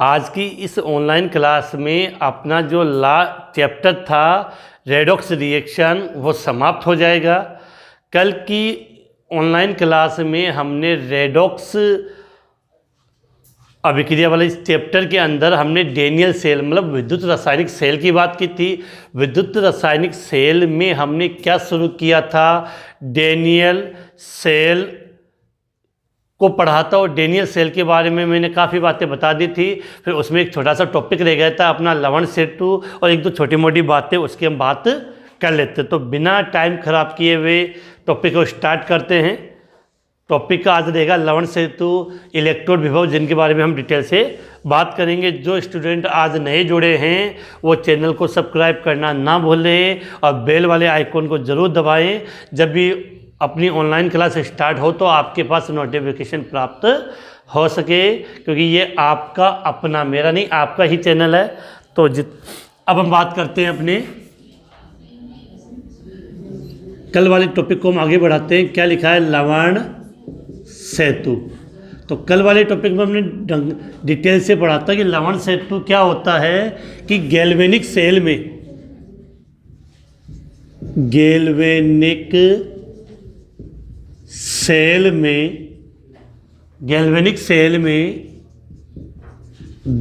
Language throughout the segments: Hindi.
आज की इस ऑनलाइन क्लास में अपना जो चैप्टर था रेडॉक्स रिएक्शन वो समाप्त हो जाएगा। कल की ऑनलाइन क्लास में हमने रेडॉक्स अभिक्रिया वाले इस चैप्टर के अंदर हमने डेनियल सेल मतलब विद्युत रासायनिक सेल की बात की थी। विद्युत रासायनिक सेल में हमने क्या शुरू किया था, डेनियल सेल को पढ़ा था और डेनियल सेल के बारे में मैंने काफ़ी बातें बता दी थी। फिर उसमें एक छोटा सा टॉपिक रह गया था अपना लवण सेतु और एक दो छोटी मोटी बातें उसकी हम बात कर लेते। तो बिना टाइम खराब किए हुए टॉपिक को स्टार्ट करते हैं। टॉपिक का आज रहेगा लवण सेतु इलेक्ट्रोड विभव, जिनके बारे में हम डिटेल से बात करेंगे। जो स्टूडेंट आज नए जुड़े हैं वो चैनल को सब्सक्राइब करना ना भूलें और बेल वाले आइकॉन को ज़रूर दबाएं। जब भी अपनी ऑनलाइन क्लास स्टार्ट हो तो आपके पास नोटिफिकेशन प्राप्त हो सके, क्योंकि ये आपका अपना, मेरा नहीं, आपका ही चैनल है। तो अब हम बात करते हैं अपने कल वाले टॉपिक को हम आगे बढ़ाते हैं। क्या लिखा है, लवण सेतु। तो कल वाले टॉपिक में हमने डिटेल से पढ़ा था कि लवण सेतु क्या होता है कि गैल्वेनिक सेल में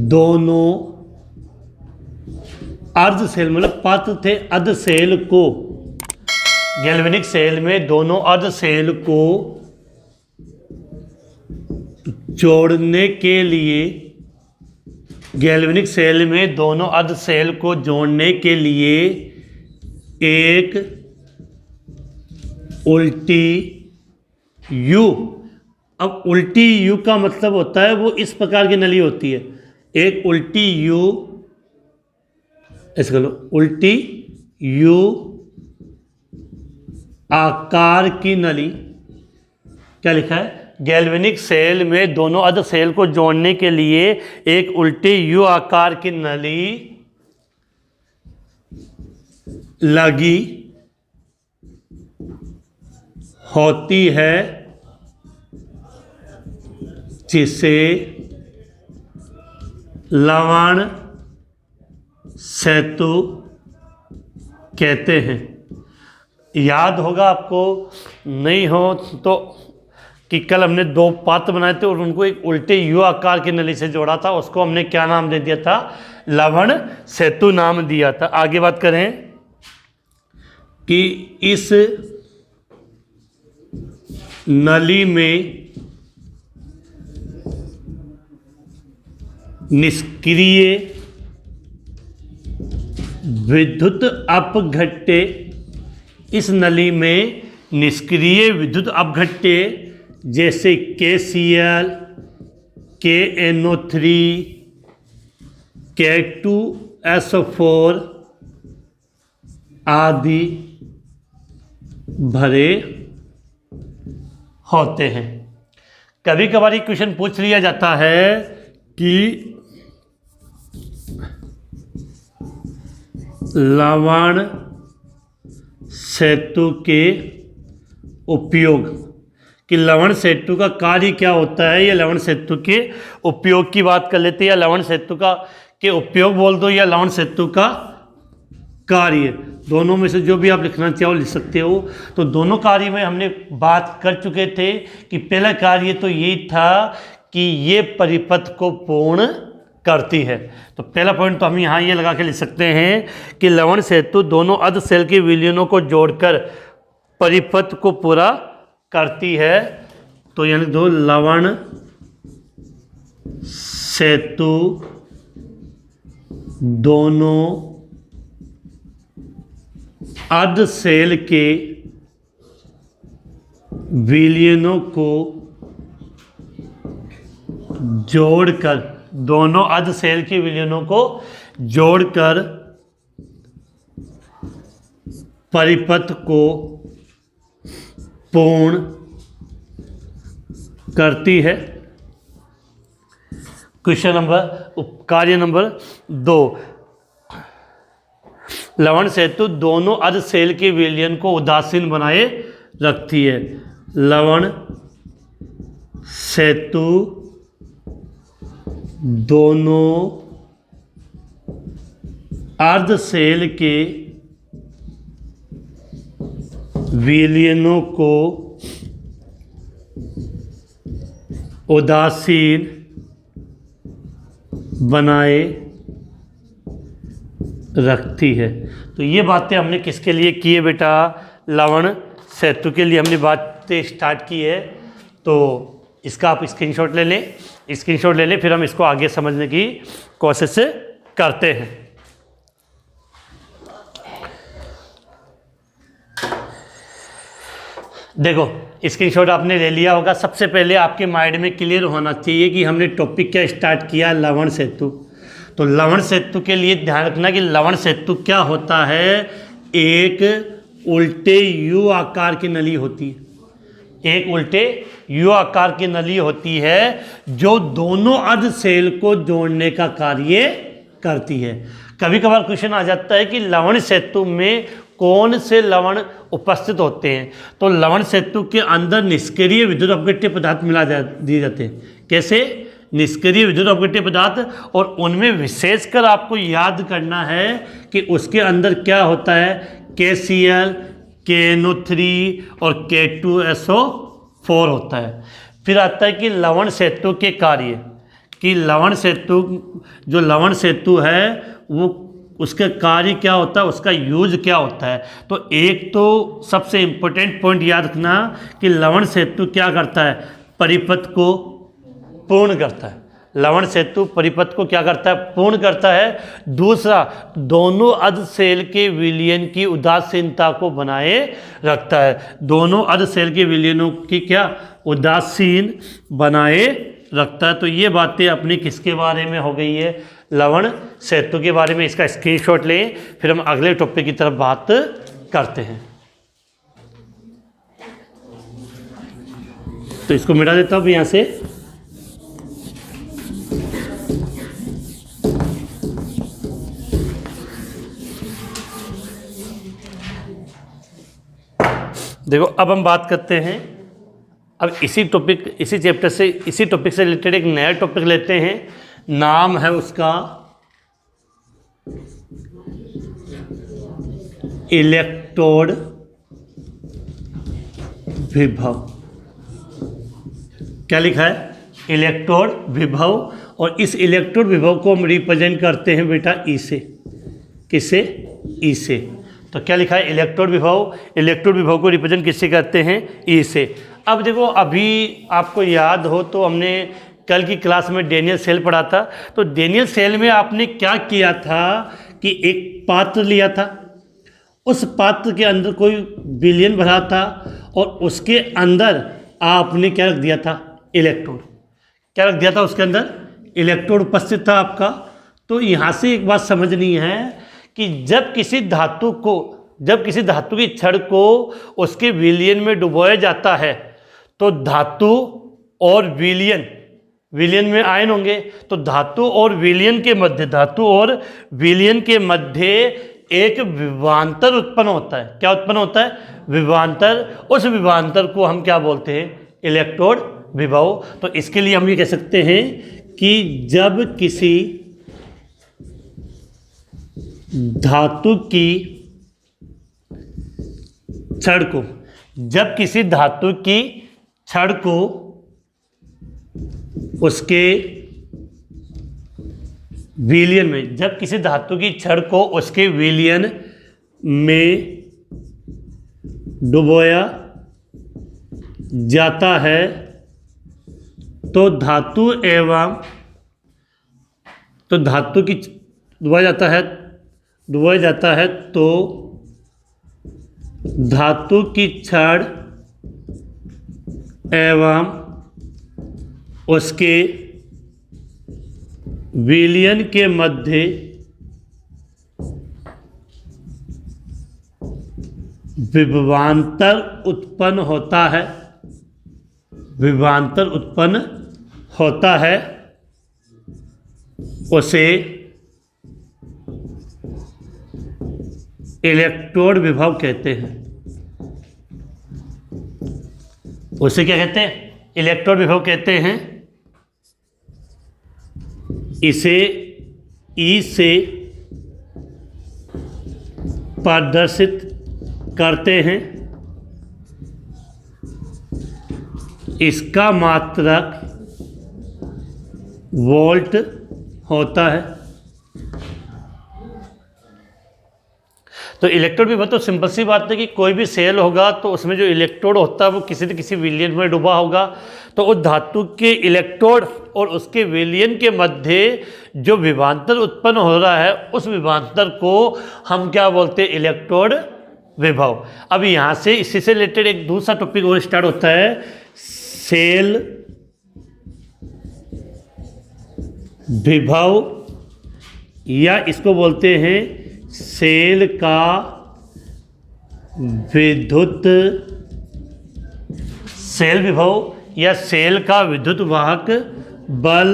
दोनों अर्ध सेल मतलब पात्र थे अर्ध सेल को, गैल्वेनिक सेल में दोनों अर्ध सेल को जोड़ने के लिए, गैल्वेनिक सेल में दोनों अर्ध सेल को जोड़ने के लिए एक उल्टी यू। अब उल्टी यू का मतलब होता है वो इस प्रकार की नली होती है, एक उल्टी यू, ऐसे कर लो, उल्टी यू आकार की नली। क्या लिखा है, गैल्वेनिक सेल में दोनों अर्ध सेल को जोड़ने के लिए एक उल्टी यू आकार की नली लगी होती है, जिसे लवण सेतु कहते हैं। याद होगा आपको, नहीं हो तो, कि कल हमने दो पात्र बनाए थे और उनको एक उल्टे यू आकार की नली से जोड़ा था। उसको हमने क्या नाम दे दिया था, लवण सेतु नाम दिया था। आगे बात करें कि इस नली में निष्क्रिय विद्युत अपघट्य, इस नली में निष्क्रिय विद्युत अपघट्य जैसे KCl, KNO3, K2SO4 आदि भरे होते हैं। कभी कभार ये क्वेश्चन पूछ लिया जाता है कि लवण सेतु के उपयोग, कि लवण सेतु का कार्य क्या होता है, या लवण सेतु के उपयोग की बात कर लेते हैं, या लवण सेतु का के उपयोग बोल दो, या लवण सेतु का कार्य, दोनों में से जो भी आप लिखना चाहो लिख सकते हो। तो दोनों कार्य में हमने बात कर चुके थे कि पहला कार्य तो यही था कि ये परिपथ को पूर्ण करती है। तो पहला पॉइंट तो हम यहाँ ये लगा के लिख सकते हैं कि लवण सेतु दोनों अर्ध सेल के विलयनों को जोड़कर परिपथ को पूरा करती है। तो यानी दो, लवण सेतु दोनों अर्ध सेल के विलयनों को जोड़कर, दोनों अर्ध सेल के विलयनों को जोड़कर परिपथ को पूर्ण करती है। क्वेश्चन नंबर, कार्य नंबर 2, लवण सेतु दोनों अर्ध सेल के विलयन को उदासीन बनाए रखती है। लवण सेतु दोनों अर्ध शेल के विलयनों को उदासीन बनाए रखती है। तो ये बातें हमने किसके लिए की है बेटा? लवण सेतु के लिए हमने बातें स्टार्ट की है। तो इसका आप स्क्रीनशॉट ले लें, फिर हम इसको आगे समझने की कोशिश करते हैं। देखो स्क्रीनशॉट आपने ले लिया होगा। सबसे पहले आपके माइंड में क्लियर होना चाहिए कि हमने टॉपिक क्या स्टार्ट किया, लवण सेतु। तो लवण सेतु के लिए ध्यान रखना कि लवण सेतु क्या होता है। एक उल्टे यू आकार की नली होती है, एक उल्टे यू आकार की नली होती है जो दोनों अर्ध शेल को जोड़ने का कार्य करती है। कभी कभार क्वेश्चन आ जाता है कि लवण सेतु में कौन से लवण उपस्थित होते हैं? तो लवण सेतु के अंदर निष्क्रिय विद्युत अपघट्य पदार्थ दिए जाते हैं। कैसे? निष्क्रिय विद्युत अपघट्य पदार्थ। और उनमें विशेषकर आपको याद करना है कि उसके अंदर क्या होता है, KCl, KNO3 और K2SO4 होता है। फिर आता है कि लवण सेतु के कार्य, कि लवण सेतु, जो लवण सेतु है वो उसका कार्य क्या होता है, उसका यूज क्या होता है। तो एक तो सबसे इम्पोर्टेंट पॉइंट याद रखना कि लवण सेतु क्या करता है, परिपथ को पूर्ण करता है। लवण सेतु परिपथ को क्या करता है, पूर्ण करता है। दूसरा, दोनों अर्ध शेल के विलयन की उदासीनता को बनाए रखता है। दोनों अर्ध शेल के विलयनों की क्या उदासीन बनाए रखता है। तो ये बातें अपनी किसके बारे में हो गई है, लवण सेतु के बारे में। इसका स्क्रीनशॉट लें, फिर हम अगले टॉपिक की तरफ बात करते हैं। तो इसको मिटा देता हूँ यहाँ से। देखो अब हम बात करते हैं, अब इसी चैप्टर से, इसी टॉपिक से रिलेटेड एक नया टॉपिक लेते हैं। नाम है उसका इलेक्ट्रोड विभव। क्या लिखा है, इलेक्ट्रोड विभव। और इस इलेक्ट्रोड विभव को हम रिप्रेजेंट करते हैं बेटा ई से। किससे? ई से। तो क्या लिखा है, इलेक्ट्रोड विभव। इलेक्ट्रोड विभव को रिप्रेजेंट किससे करते हैं, ई से। अब देखो अभी आपको याद हो तो हमने कल की क्लास में डेनियल सेल पढ़ा था। तो डेनियल सेल में आपने क्या किया था कि एक पात्र लिया था, उस पात्र के अंदर कोई विलयन भरा था और उसके अंदर आपने क्या रख दिया था, इलेक्ट्रोड। क्या रख दिया था उसके अंदर, इलेक्ट्रोड उपस्थित था आपका। तो यहाँ से एक बात समझनी है कि जब किसी धातु की छड़ को उसके विलयन में डुबोया जाता है तो धातु और विलयन में आयन होंगे। तो धातु और विलयन के मध्य एक विभवांतर उत्पन्न होता है। क्या उत्पन्न होता है, विभवांतर। उस विभवांतर को हम क्या बोलते हैं, इलेक्ट्रोड विभव। तो इसके लिए हम ये कह सकते हैं कि जब किसी धातु की छड़ को उसके विलयन में, जब किसी धातु की छड़ को उसके विलयन में डुबोया जाता है तो धातु की डुबोया जाता है तो धातु की छड़ एवं उसके विलयन के मध्य विभवांतर उत्पन्न होता है। उसे इलेक्ट्रोड विभव कहते हैं। उसे क्या कहते हैं, इलेक्ट्रोड विभव कहते हैं। इसे ई से प्रदर्शित करते हैं। इसका मात्रक वोल्ट होता है। तो इलेक्ट्रोड विभव तो सिंपल सी बात है कि कोई भी सेल होगा तो उसमें जो इलेक्ट्रोड होता है वो किसी न किसी विलयन में डूबा होगा। तो उस धातु के इलेक्ट्रोड और उसके विलयन के मध्य जो विभवांतर उत्पन्न हो रहा है उस विभवांतर को हम क्या बोलते हैं? इलेक्ट्रोड विभव। अब यहाँ से इसी से रिलेटेड एक दूसरा टॉपिक और स्टार्ट होता है, सेल विभव, या इसको बोलते हैं सेल का विद्युत, सेल विभव या सेल का विद्युत वाहक बल।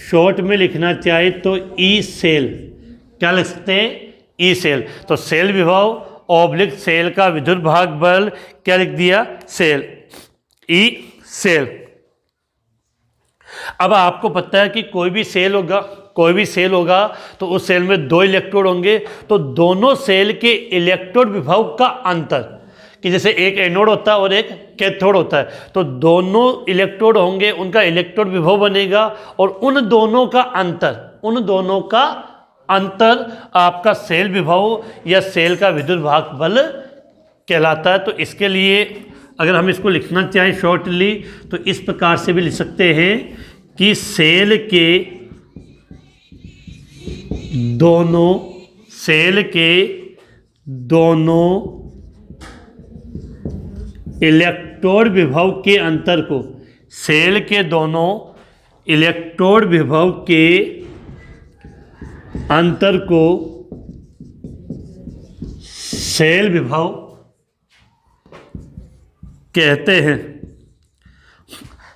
शॉर्ट में लिखना चाहे तो ई सेल, क्या लिख सकते हैं? E cell. तो सेल विभव ऑब्लिक सेल का विद्युत वाहक बल, क्या लिख दिया? Cell, E cell. अब आपको पता है कि कोई भी सेल होगा तो उस सेल में दो इलेक्ट्रोड होंगे। तो दोनों सेल के इलेक्ट्रोड विभव का अंतर, कि जैसे एक एनोड होता है और एक कैथोड होता है, तो दोनों इलेक्ट्रोड होंगे, उनका इलेक्ट्रोड विभव बनेगा और उन दोनों का अंतर आपका सेल विभव या सेल का विद्युत वाहक बल कहलाता है। तो इसके लिए अगर हम इसको लिखना चाहें शॉर्टली तो इस प्रकार से भी लिख सकते हैं कि सेल के दोनों इलेक्ट्रोड विभव के अंतर को, सेल के दोनों इलेक्ट्रोड विभव के अंतर को सेल विभव कहते हैं।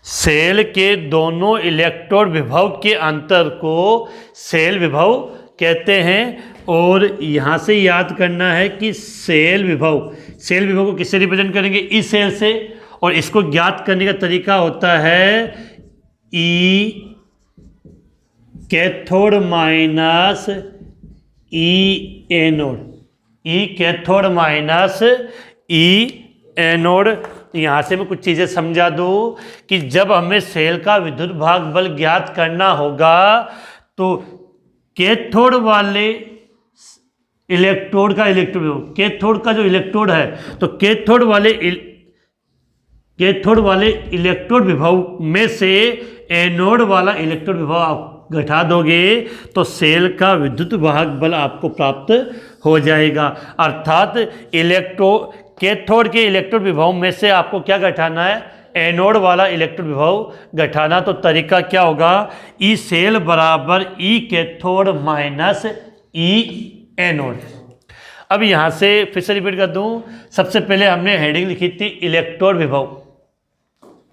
सेल के दोनों इलेक्ट्रोड विभव के अंतर को सेल विभव कहते हैं। और यहाँ से याद करना है कि सेल विभव को किससे रिप्रेजेंट करेंगे? इस सेल से। और इसको ज्ञात करने का तरीका होता है ई कैथोड माइनस ई एनोड, ई कैथोड माइनस ई एनोड। यहाँ से मैं कुछ चीज़ें समझा दूँ कि जब हमें सेल का विद्युत वाहक बल ज्ञात करना होगा तो कैथोड वाले इलेक्ट्रोड का कैथोड का जो इलेक्ट्रोड है, तो कैथोड वाले इलेक्ट्रोड विभव में से एनोड वाला इलेक्ट्रोड विभव आप घटा दोगे तो सेल का विद्युत वाहक बल आपको प्राप्त हो जाएगा। अर्थात कैथोड के इलेक्ट्रोड विभव में से आपको क्या घटाना है? एनोड वाला इलेक्ट्रोड विभव घटाना। तो तरीका क्या होगा? ई सेल बराबर ई कैथोड माइनस ई एनोड। अब यहाँ से फिर से रिपीट कर दूँ। सबसे पहले हमने हेडिंग लिखी थी इलेक्ट्रोड विभव।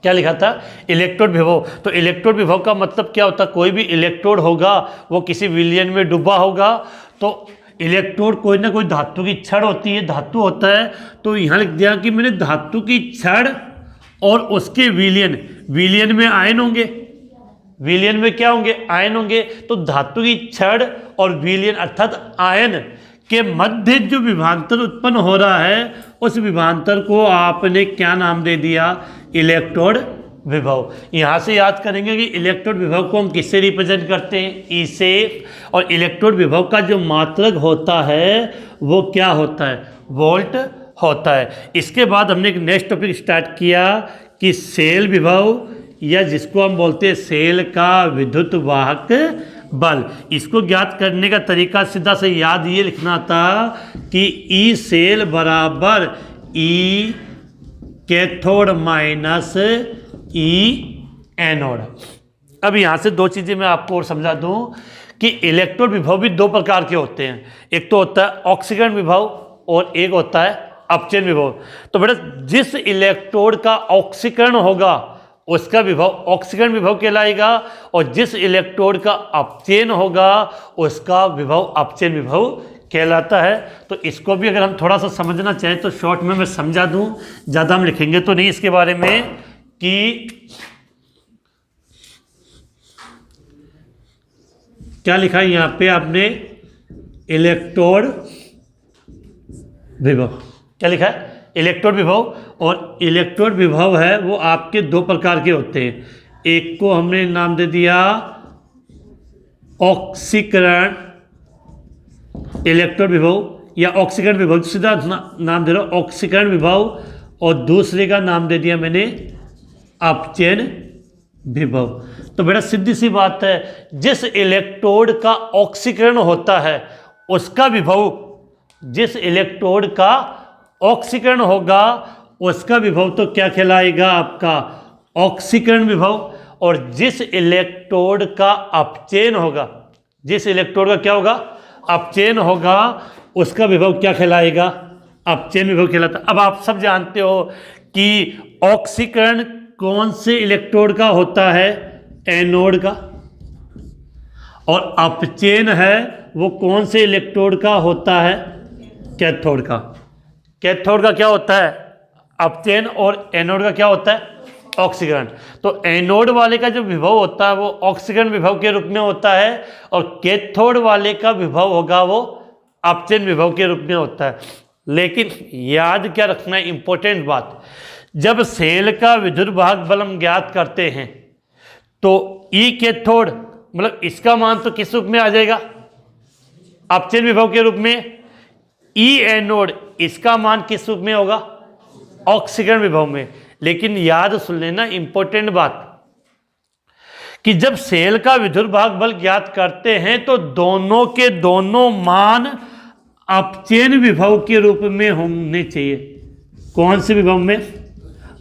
क्या लिखा था? इलेक्ट्रोड विभव। तो इलेक्ट्रोड विभव का मतलब क्या होता है? कोई भी इलेक्ट्रोड होगा वो किसी विलयन में डूबा होगा। तो इलेक्ट्रोड कोई ना कोई धातु की छड़ होती है, धातु होता है। तो यहाँ लिख दिया कि मैंने धातु की छड़ और उसके विलयन में आयन होंगे। विलयन में क्या होंगे? आयन होंगे। तो धातु की छड़ और विलयन अर्थात आयन के मध्य जो विभवांतर उत्पन्न हो रहा है उस विभवांतर को आपने क्या नाम दे दिया? इलेक्ट्रोड विभव। यहाँ से याद करेंगे कि इलेक्ट्रोड विभव को हम किससे रिप्रेजेंट करते हैं? ई से। और इलेक्ट्रोड विभव का जो मात्रक होता है वो क्या होता है? वोल्ट होता है। इसके बाद हमने एक नेक्स्ट टॉपिक स्टार्ट किया कि सेल विभव, या जिसको हम बोलते हैं सेल का विद्युत वाहक बल। इसको ज्ञात करने का तरीका सीधा से याद ये लिखना था कि ई सेल बराबर ई कैथोड माइनस ई एनोड। अब यहाँ से दो चीज़ें मैं आपको और समझा दूँ कि इलेक्ट्रोड विभव भी दो प्रकार के होते हैं। एक तो होता है ऑक्सीकरण विभव और एक होता है अपचयन विभव। तो बेटा जिस इलेक्ट्रोड का ऑक्सीकरण होगा उसका विभव ऑक्सीकरण विभव कहलाएगा और जिस इलेक्ट्रोड का अपचयन होगा उसका विभव अपचयन विभव कहलाता है। तो इसको भी अगर हम थोड़ा सा समझना चाहें तो शॉर्ट में मैं समझा दूं, ज़्यादा हम लिखेंगे तो नहीं इसके बारे में, कि क्या लिखा है यहाँ पे आपने, इलेक्ट्रोड विभव, क्या लिखा है, इलेक्ट्रोड विभव। और इलेक्ट्रोड विभव है वो आपके दो प्रकार के होते हैं, एक को हमने नाम दे दिया ऑक्सीकरण इलेक्ट्रोड विभव या ऑक्सीकरण विभव, सीधा नाम दे रहा हूं ऑक्सीकरण विभव, और दूसरे का नाम दे दिया मैंने अपचयन विभव। तो बेटा सीधी सी बात है, जिस इलेक्ट्रोड का ऑक्सीकरण होता है उसका विभव, जिस इलेक्ट्रोड का ऑक्सीकरण होगा उसका विभव तो क्या कहलाएगा आपका, ऑक्सीकरण विभव। और जिस इलेक्ट्रोड का अपचयन होगा, जिस इलेक्ट्रोड का क्या होगा, अपचयन होगा, उसका विभव क्या कहलाएगा, अपचयन विभव कहलाता। अब आप सब जानते हो कि ऑक्सीकरण कौन से इलेक्ट्रोड का होता है, एनोड का, और अपचयन है वो कौन से इलेक्ट्रोड का होता है, कैथोड का। कैथोड का क्या होता है, अपचयन, और एनोड का क्या होता है, ऑक्सीकरण। तो एनोड वाले का जो विभव होता है वो ऑक्सीकरण विभव के रूप में होता है, और कैथोड वाले का विभव होगा वो अपचयन विभव के रूप में होता है। लेकिन याद क्या रखना है, इंपॉर्टेंट बात, जब सेल का विद्युत बल हम ज्ञात करते हैं तो ई कैथोड मतलब इसका मान तो किस रूप में आ जाएगा, अपचयन विभव के रूप में। ई एनोड इसका मान किस रूप में होगा, ऑक्सीकरण विभव में। लेकिन याद सुन लेना इंपॉर्टेंट बात कि जब सेल का विद्युत बल ज्ञात करते हैं तो दोनों के दोनों मान अपचयन विभव के रूप में होने चाहिए। कौन से विभव में,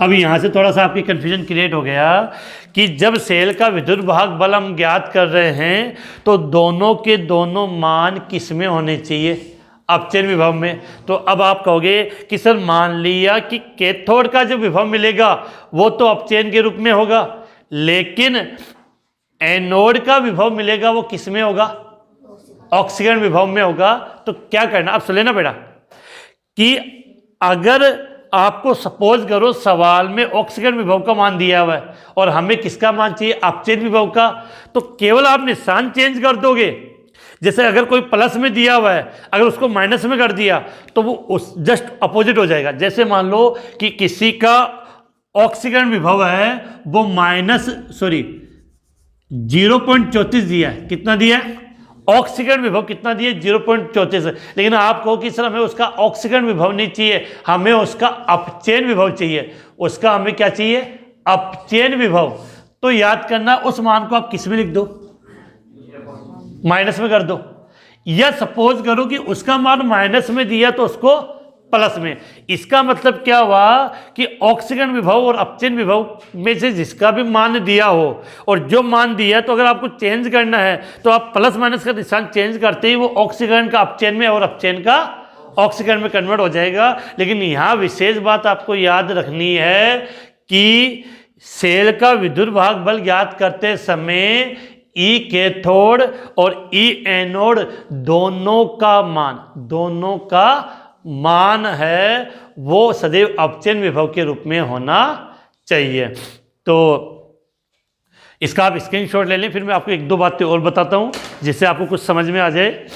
अब यहां से थोड़ा सा आपकी कंफ्यूजन क्रिएट हो गया कि जब सेल का विद्युत बल हम ज्ञात कर रहे हैं तो दोनों के दोनों मान किस में होने चाहिए, अपचयन विभव में। तो अब आप कहोगे कि सर मान लिया कि कैथोड का जो विभव मिलेगा वो तो अपचयन के रूप में होगा, लेकिन एनोड का विभव मिलेगा वो किस में होगा, ऑक्सीकरण विभव में होगा। तो क्या करना, अब सुन लेना बेटा कि अगर आपको सपोज करो सवाल में ऑक्सीकरण विभव का मान दिया हुआ है और हमें किसका मान चाहिए, अपचयन विभव का, तो केवल आप निशान चेंज कर दोगे। जैसे अगर कोई प्लस में दिया हुआ है, अगर उसको माइनस में कर दिया तो वो उस जस्ट अपोजिट हो जाएगा। जैसे मान लो कि किसी का ऑक्सीकरण विभव है वो 0.34 दिया है, कितना दिया है, ऑक्सीकरण विभव कितना दिया, 0.34। लेकिन आप कहो कि सर हमें उसका ऑक्सीकरण विभव नहीं चाहिए, हमें उसका अपचयन विभव चाहिए। उसका हमें क्या चाहिए, अपचयन विभव। तो याद करना उस मान को आप किस में लिख दो, माइनस में कर दो। या सपोज करो कि उसका मान माइनस में दिया तो उसको प्लस में। इसका मतलब क्या हुआ कि ऑक्सीकरण विभव और अपचयन विभव में से जिसका भी मान दिया हो और जो मान दिया, तो अगर आपको चेंज करना है तो आप प्लस माइनस का निशान चेंज करते ही वो ऑक्सीकरण का अपचयन में और अपचयन का ऑक्सीकरण में कन्वर्ट हो जाएगा। लेकिन यहाँ विशेष बात आपको याद रखनी है कि सेल का विद्युत बल ज्ञात करते समय ई कैथोड और ई एनोड दोनों का मान है वो सदैव अपचयन विभव के रूप में होना चाहिए। तो इसका आप स्क्रीनशॉट ले लें, फिर मैं आपको एक दो बातें और बताता हूं जिससे आपको कुछ समझ में आ जाए।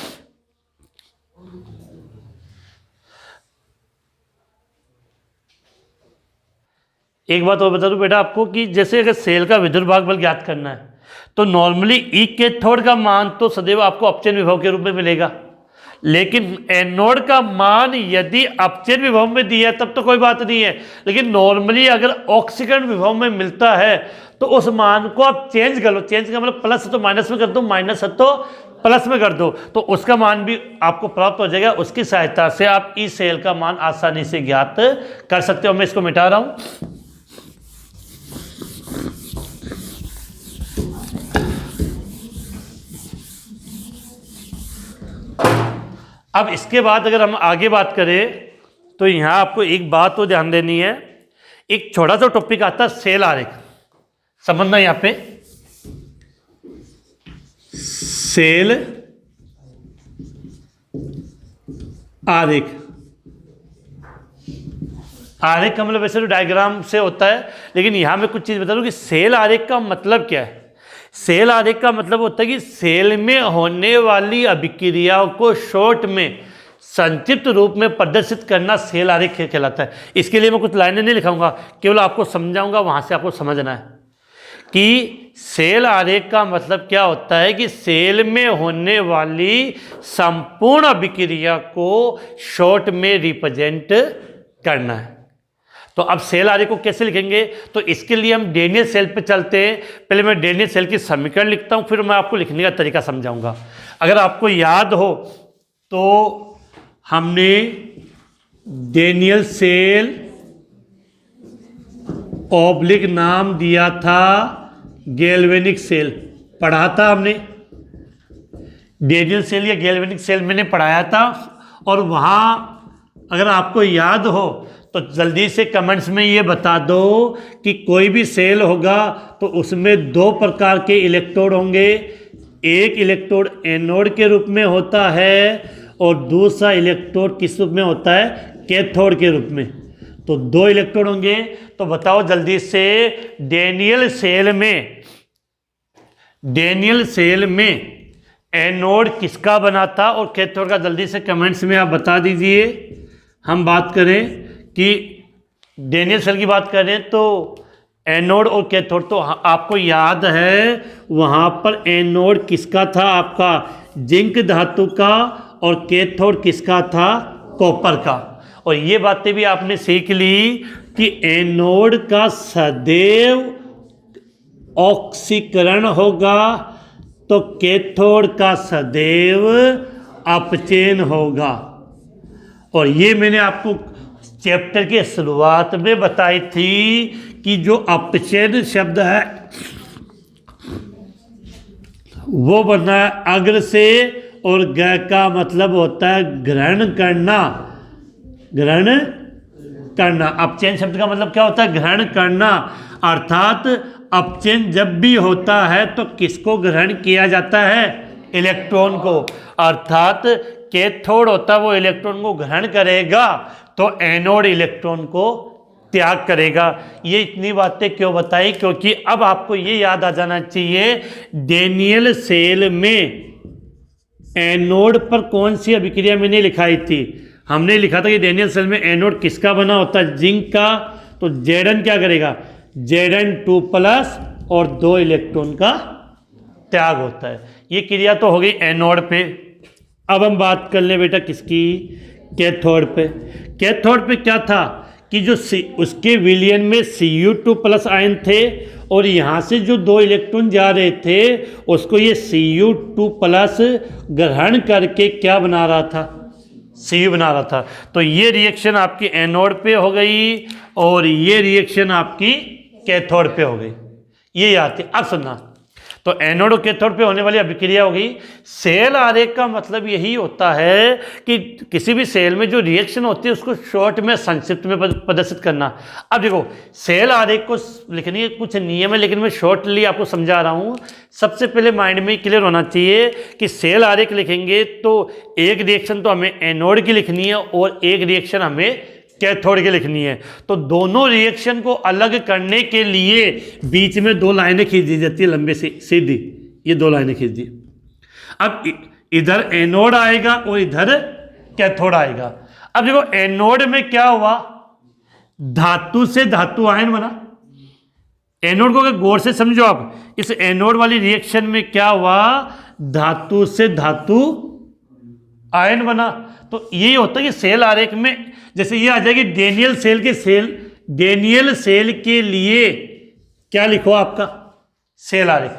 एक बात और बता दूं बेटा आपको कि जैसे अगर सेल का विद्युत बल ज्ञात करना है तो नॉर्मली ई कैथोड का मान तो सदैव आपको अपचयन विभव के रूप में मिलेगा, लेकिन एनोड का मान यदि अपचयन विभव में दिया तब तो कोई बात नहीं है। लेकिन नॉर्मली अगर ऑक्सीकरण विभव में मिलता है तो उस मान को आप चेंज कर लो। चेंज का मतलब प्लस है तो माइनस में कर दो, माइनस है तो प्लस में कर दो, तो उसका मान भी आपको प्राप्त हो जाएगा। उसकी सहायता से आप ई सेल का मान आसानी से ज्ञात कर सकते हो। मैं इसको मिटा रहा हूं। अब इसके बाद अगर हम आगे बात करें तो यहाँ आपको एक बात तो ध्यान देनी है। एक छोटा सा टॉपिक आता है सेल आरेख, समझना यहाँ पे। सेल आरेख, आरेख का मतलब वैसे तो डायग्राम से होता है, लेकिन यहाँ मैं कुछ चीज़ बता दूँ कि सेल आरेख का मतलब क्या है। सेल आरेख का मतलब होता है कि सेल में होने वाली अभिक्रियाओं को शॉर्ट में संक्षिप्त रूप में प्रदर्शित करना सेल आरेख कहलाता है। इसके लिए मैं कुछ लाइनें नहीं लिखाऊंगा, केवल आपको समझाऊंगा, वहां से आपको समझना है कि सेल आरेख का मतलब क्या होता है कि सेल में होने वाली संपूर्ण अभिक्रिया को शॉर्ट में रिप्रेजेंट करना है। तो अब सेल आरेख को कैसे लिखेंगे, तो इसके लिए हम डेनियल सेल पे चलते हैं। पहले मैं डेनियल सेल की समीकरण लिखता हूं, फिर मैं आपको लिखने का तरीका समझाऊंगा। अगर आपको याद हो तो हमने डेनियल सेल ऑब्लिक नाम दिया था गैल्वेनिक सेल, पढ़ा था हमने। डेनियल सेल या गैल्वेनिक सेल मैंने पढ़ाया था। और वहाँ अगर आपको याद हो तो जल्दी से कमेंट्स में ये बता दो कि कोई भी सेल होगा तो उसमें दो प्रकार के इलेक्ट्रोड होंगे। एक इलेक्ट्रोड एनोड के रूप में होता है और दूसरा इलेक्ट्रोड किस रूप में होता है, कैथोड के रूप में। तो दो इलेक्ट्रोड होंगे। तो बताओ जल्दी से, डेनियल सेल में एनोड किसका बना था और कैथोड का, जल्दी से कमेंट्स में आप बता दीजिए। हम बात करें कि डेनियल सेल की बात करें तो एनोड और कैथोड, तो आपको याद है वहाँ पर एनोड किसका था आपका, जिंक धातु का, और कैथोड किसका था, कॉपर का। और ये बातें भी आपने सीख ली कि एनोड का सदैव ऑक्सीकरण होगा तो कैथोड का सदैव अपचयन होगा। और ये मैंने आपको चैप्टर के शुरुआत में बताई थी कि जो अपचयन शब्द है वो बना है अग्र से, और ग का मतलब होता है ग्रहण करना। अपचयन शब्द का मतलब क्या होता है, ग्रहण करना। अर्थात अपचयन जब भी होता है तो किसको ग्रहण किया जाता है, इलेक्ट्रॉन को। अर्थात कैथोड होता है वो इलेक्ट्रॉन को ग्रहण करेगा तो एनोड इलेक्ट्रॉन को त्याग करेगा। ये इतनी बातें क्यों बताई, क्योंकि अब आपको ये याद आ जाना चाहिए डेनियल सेल में एनोड पर कौन सी अभिक्रिया मैंने लिखाई थी। हमने लिखा था कि डेनियल सेल में एनोड किसका बना होता है, जिंक का। तो Zn क्या करेगा, Zn2+ और 2 इलेक्ट्रॉन का त्याग होता है। ये क्रिया तो हो गई एनोड पे। अब हम बात कर लें बेटा किसकी, कैथोड पे। कैथोड पे क्या था कि जो उसके विलयन में Cu2+ आयन थे और यहाँ से जो 2 इलेक्ट्रॉन जा रहे थे उसको ये Cu2+ ग्रहण करके क्या बना रहा था, Cu बना रहा था। तो ये रिएक्शन आपकी एनोड पे हो गई और ये रिएक्शन आपकी कैथोड पे हो गई। ये याद थी। अब सुनना, तो एनोड और कैथोड पे होने वाली अभिक्रिया हो गई। सेल आरेख का मतलब यही होता है कि किसी भी सेल में जो रिएक्शन होती है उसको शॉर्ट में, संक्षिप्त में प्रदर्शित करना। अब देखो, सेल आरेख को लिखने के कुछ नियम है, लेकिन मैं शॉर्टली आपको समझा रहा हूँ। सबसे पहले माइंड में क्लियर होना चाहिए कि सेल आरेख लिखेंगे तो एक रिएक्शन तो हमें एनोड की लिखनी है और एक रिएक्शन हमें कैथोड की लिखनी है। तो दोनों रिएक्शन को अलग करने के लिए बीच में 2 लाइनें खींच दी जाती है, लंबे से सीधी। ये 2 लाइनें खींच दी। अब इधर एनोड आएगा और इधर कैथोड आएगा। अब देखो एनोड में क्या हुआ, धातु से धातु आयन बना। एनोड को अगर गौर से समझो आप, इस एनोड वाली रिएक्शन में क्या हुआ, धातु से धातु आयन बना। तो ये होता है कि सेल आरेख में जैसे ये आ जाएगी डेनियल सेल के लिए क्या लिखो आपका, सेल आरेख।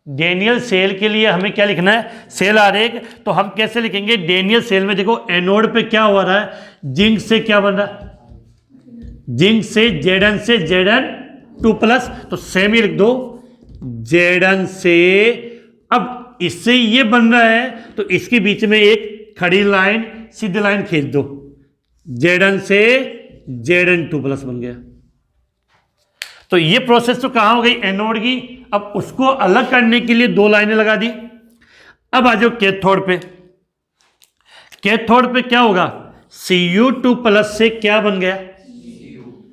डेनियल सेल के लिए हमें क्या लिखना है, सेल आरेख। तो हम कैसे लिखेंगे, डेनियल सेल में देखो एनोड पे क्या हो रहा है, जिंक से क्या बन रहा है, जिंक से Zn से Zn2+। तो सेम ही लिख दो, Zn से। अब इससे ये बन रहा है तो इसके बीच में एक खड़ी लाइन, सीधी लाइन खींच दो, Zn से Zn2+ बन गया। तो ये प्रोसेस तो कहाँ हो गई, एनोड की। अब उसको अलग करने के लिए 2 लाइनें लगा दी। अब आ जाओ कैथोड पे। कैथोड पे क्या होगा, Cu2+ से क्या बन गया,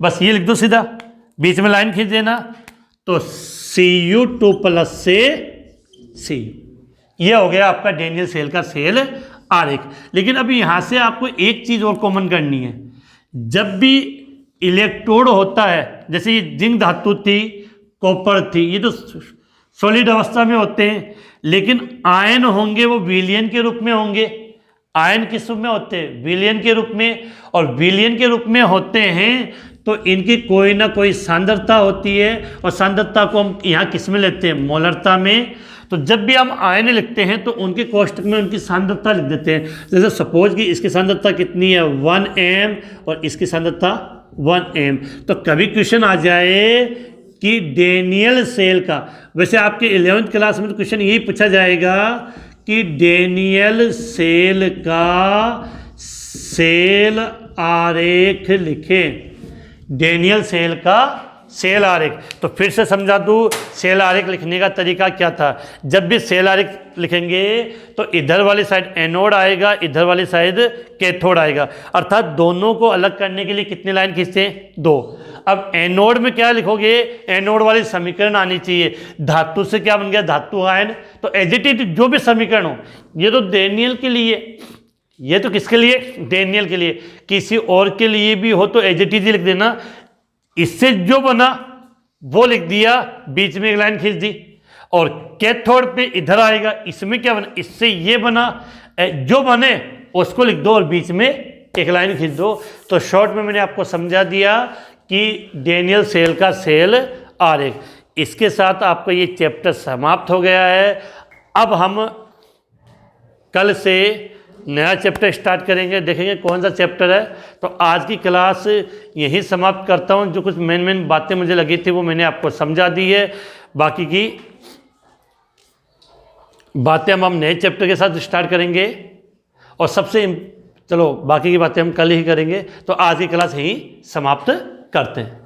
बस ये लिख दो सीधा, बीच में लाइन खींच देना। तो Cu2 प्लस से Cu, ये हो गया आपका डेनियल सेल का सेल आरेख। लेकिन अभी यहाँ से आपको एक चीज़ और कॉमन करनी है। जब भी इलेक्ट्रोड होता है, जैसे ये जिंक धातु थी, कॉपर थी, ये तो सॉलिड अवस्था में होते हैं, लेकिन आयन होंगे वो विलयन के रूप में होंगे। आयन किस रूप में होते हैं? विलयन के रूप में। और विलयन के रूप में होते हैं तो इनकी कोई ना कोई सांद्रता होती है, और सांद्रता को हम यहाँ किस में लेते हैं? मोलरता में। तो जब भी हम आयन लिखते हैं तो उनके कोष्टक में उनकी सांद्रता लिख देते हैं। जैसे सपोज कि इसकी सांद्रता कितनी है? 1 m और इसकी सांद्रता 1 m। तो कभी क्वेश्चन आ जाए कि डेनियल सेल का, वैसे आपके 11वीं क्लास में तो क्वेश्चन यही पूछा जाएगा कि डेनियल सेल का सेल आरेख लिखें। डेनियल सेल का सेल आरेख, तो फिर से समझा दूँ सेल आरेख लिखने का तरीका क्या था। जब भी सेल आरेख लिखेंगे तो इधर वाली साइड एनोड आएगा, इधर वाली साइड कैथोड आएगा, अर्थात दोनों को अलग करने के लिए कितनी लाइन खींचते हैं? 2। अब एनोड में क्या लिखोगे? एनोड वाली समीकरण आनी चाहिए। धातु से क्या बन गया? धातु आयन। तो एजिटेट जो भी समीकरण हो, ये तो डेनियल के लिए, ये तो किसके लिए? डेनियल के लिए। किसी और के लिए भी हो तो एजिटिव लिख देना। इससे जो बना वो लिख दिया, बीच में एक लाइन खींच दी। और कैथोड पे इधर आएगा, इसमें क्या बना? इससे ये बना, जो बने उसको लिख दो और बीच में एक लाइन खींच दो। तो शॉर्ट में मैंने आपको समझा दिया कि डेनियल सेल का सेल आरेख। इसके साथ आपका ये चैप्टर समाप्त हो गया है। अब हम कल से नया चैप्टर स्टार्ट करेंगे, देखेंगे कौन सा चैप्टर है। तो आज की क्लास यहीं समाप्त करता हूँ। जो कुछ मेन बातें मुझे लगी थी वो मैंने आपको समझा दी है। बाकी की बातें हम नए चैप्टर के साथ स्टार्ट करेंगे, और सबसे चलो बाकी की बातें हम कल ही करेंगे। तो आज की क्लास यहीं समाप्त करते हैं।